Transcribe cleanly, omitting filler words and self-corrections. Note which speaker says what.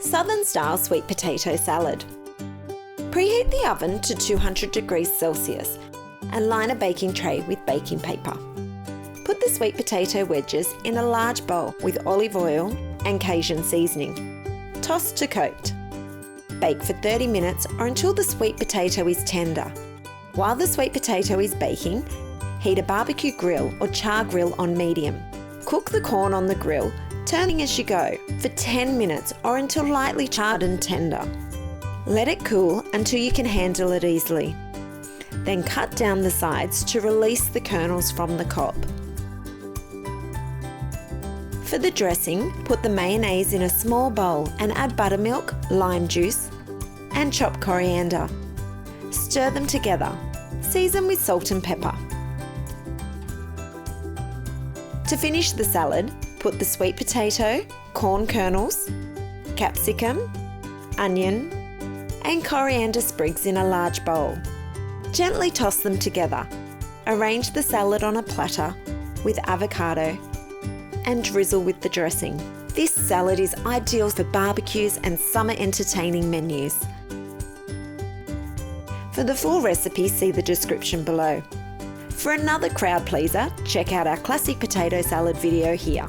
Speaker 1: Southern style sweet potato salad. Preheat the oven to 200 degrees Celsius and line a baking tray with baking paper. Put the sweet potato wedges in a large bowl with olive oil and Cajun seasoning. Toss to coat. Bake for 30 minutes or until the sweet potato is tender. While the sweet potato is baking, heat a barbecue grill or char grill on medium. Cook the corn on the grill, turning as you go, for 10 minutes or until lightly charred and tender. Let it cool until you can handle it easily. Then cut down the sides to release the kernels from the cob. For the dressing, put the mayonnaise in a small bowl and add buttermilk, lime juice, and chopped coriander. Stir them together. Season with salt and pepper. To finish the salad, put the sweet potato, corn kernels, capsicum, onion, and coriander sprigs in a large bowl. Gently toss them together. Arrange the salad on a platter with avocado and drizzle with the dressing. This salad is ideal for barbecues and summer entertaining menus. For the full recipe, see the description below. For another crowd pleaser, check out our classic potato salad video here.